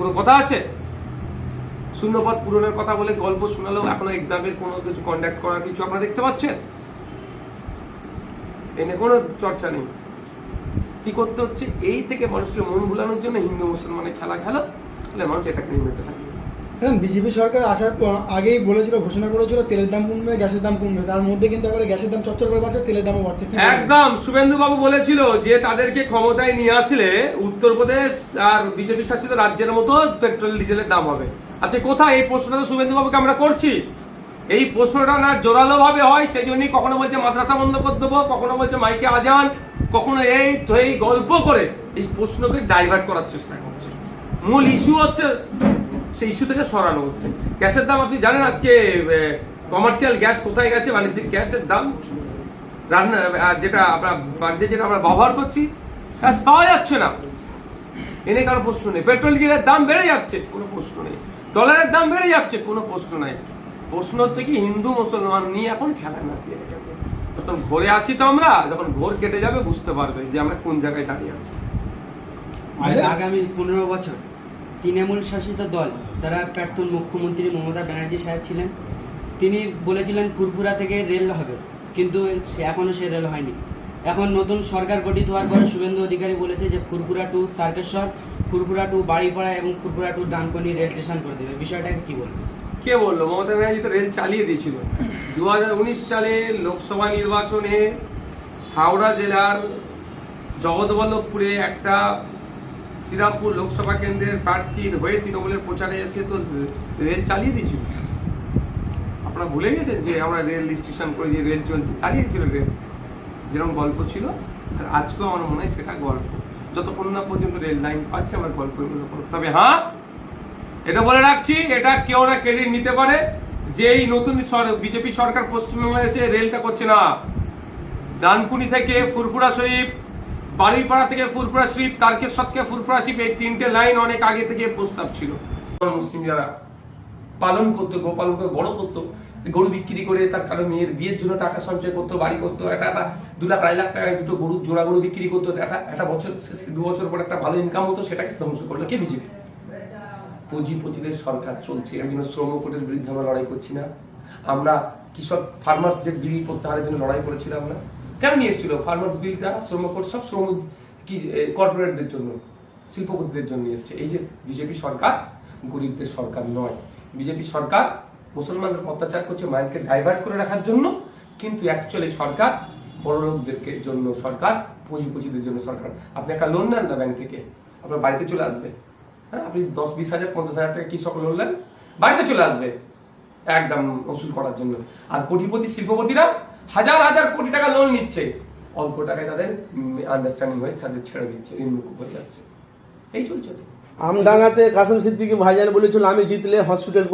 কোনো কথা আছে? শূন্যপদ পূরণের কথা বলে গল্প শোনালেও এখনো এক্সামের কোনো কিছু কন্ডাক্ট করার কিছু আপনারা দেখতে পাচ্ছেন? এনে কোনো চর্চা নেই। কি করতে হচ্ছে? এই থেকে মানুষকে মন ভুলানোর জন্য হিন্দু মুসলমানের খেলা খেলো, তাহলে মানুষ এটাকে নির্মিত থাকে। বিজেপি সরকার আসার আগেই বলেছিল, ঘোষণা করেছিল তেলের দাম কমবে, গ্যাসের দাম কমবে। তার মধ্যে কিন্তু এবারে গ্যাসের দাম চচ্চর করে বাড়ছে, তেলের দামও বাড়ছে। একদম শুভেন্দু বাবু বলেছিল যে তাদেরকে ক্ষমতায় নিয়ে আসলে উত্তরপ্রদেশ আর বিজেপি শাসিত রাজ্যের মতো পেট্রোল ডিজেলের দাম হবে। আচ্ছা, কোথায়? এই প্রশ্নটা তো শুভেন্দু বাবুকে আমরা করছি। এই প্রশ্নটা না জোরালো ভাবে হয়, সেই জন্যই কখনো বলছে মাদ্রাসা বন্ধ করে দেবো, কখনো বলছে মাইকে আজান, কখনো এই তো এই গল্প করে এই প্রশ্নকে ডাইভার্ট করার চেষ্টা করছে। মূল ইস্যু হচ্ছে সেই ইস্যু থেকে সরানো হচ্ছে। গ্যাসের দাম আপনি জানেন আজকে কমার্শিয়াল গ্যাস কোথায় গেছে? বাণিজ্যিক গ্যাসের দাম রান্না যেটা আমরা বাড়িতে যেটা আমরা ব্যবহার করছি গ্যাস পাওয়া যাচ্ছে না, এনে কারো প্রশ্ন নেই। পেট্রোল ডিজেলের দাম বেড়ে যাচ্ছে, কোনো প্রশ্ন নেই। ডলারের দাম বেড়ে যাচ্ছে, কোনো প্রশ্ন নাই। প্রশ্ন হচ্ছে কি হিন্দু মুসলমান নিয়ে এখন খেলা না দিয়ে গেছে। যখন ঘোরে আছি তো আমরা, যখন ঘোর কেটে যাবে বুঝতে পারবে যে আমরা কোন জায়গায় দাঁড়িয়ে আছি। আগামী 15 বছর তৃণমূল শাসিত দল, তারা প্রাক্তন মুখ্যমন্ত্রী মমতা ব্যানার্জি সাহেব ছিলেন, তিনি বলেছিলেন ফুরফুরা থেকে রেল হবে, কিন্তু এখনো সে রেল হয়নি। এখন নতুন সরকার গঠিত হওয়ার পরে শুভেন্দু অধিকারী বলেছে যে ফুরফুরা টু তারকেশ্বর, ফুরফুরা টু বাড়িপাড়া এবং ফুরফুরা টু ডানকুনি রেল স্টেশন করে দেবে। বিষয়টাকে কি বলবো? কে বললো? মমতা ব্যানার্জি তো রেল চালিয়ে দিয়েছিল। 2019 সালে লোকসভা নির্বাচনে হাওড়া জেলার জগৎবল্লভপুরে একটা শ্রীরামপুর লোকসভা কেন্দ্রের প্রার্থীর হয়ে তৃণমূলের প্রচারে এসে তো রেল চালিয়ে দিয়েছিল। আপনারা ভুলে গেছেন যে আমরা রেল স্টেশন করে দিয়ে রেল চলছে, চালিয়ে দিয়েছিল রেল। যেরকম গল্প ছিল, আর আজকেও আমার মনে হয় সেটা গল্প। যতক্ষণ না পর্যন্ত রেল লাইন পাচ্ছে আমরা গল্পগুলো করব। তবে হ্যাঁ, এটা বলে রাখছি, এটা কেউ না ক্রেডিট নিতে পারে যে এই নতুন বিজেপি সরকার পশ্চিমবঙ্গে এসে রেলটা করছে না। ডানকুনি থেকে ফুরফুরা শরীফ, বাড়িপাড়া থেকে ফুরফুরা শরীফ, তারকেশ্বর থেকে ফুরফুরা শরীফ, এই তিনটে লাইন অনেক আগে থেকে প্রস্তাব ছিল। মুসলিম যারা পালন করতো, গোপালন করে বড় করতো, গরু বিক্রি করে তার কারো মেয়ের বিয়ের জন্য টাকা সঞ্চয় করতো, বাড়ি করতো, একটা 2 লাখ 2.5 লাখ টাকায় দুটো গরু জোড়া গরু বিক্রি করতো, একটা বছর 2 বছর পর একটা ভালো ইনকাম হতো, সেটাকে ধ্বংস করলো কে? বিজেপি। পুঁজিপতিদের সরকার চলছে। এর জন্য শ্রম কোর্টের বিরুদ্ধে আমরা লড়াই করছি না। আমরা কৃষক ফার্মার্স যে বিল প্রত্যাহারের জন্য লড়াই করেছিলাম না। কেন নিয়ে এসেছিল ফার্মার্স বিলটা? শ্রম কোর্ট সব শ্রম কি কর্পোরেটদের জন্য, শিল্পপতিদের জন্য নিয়ে এসছে। এই যে বিজেপি সরকার গরিবদের সরকার নয়। বিজেপি সরকার মুসলমানদের অত্যাচার করছে মাইন্ডকে ডাইভার্ট করে রাখার জন্য, কিন্তু অ্যাকচুয়ালি সরকার বড় লোকদেরকে জন্য সরকার, পুঁজিপতিদের জন্য সরকার। আপনি একটা লোন নেন না ব্যাংক থেকে, আপনার বাড়িতে চলে আসবে। হ্যাঁ, আপনি 10, 20 হাজার, 50 হাজার টাকা কৃষক লোন নেন, বাড়িতে চলে আসবে একদম ওসুল করার জন্য। আর কোটিপতি শিল্পপতিরা হাজার হাজার কোটি টাকা লোন নিচ্ছে, অল্প টাকায় তাদের আন্ডারস্ট্যান্ডিং হয়ে তাদের ছেড়ে দিচ্ছে, ঋণমুক্ত করে যাচ্ছে। এই চলছে তো। আমডাঙ্গাতে কাসেম সিদ্দিকী ভাইজান বলেছিল আমি জিতলে হসপিটাল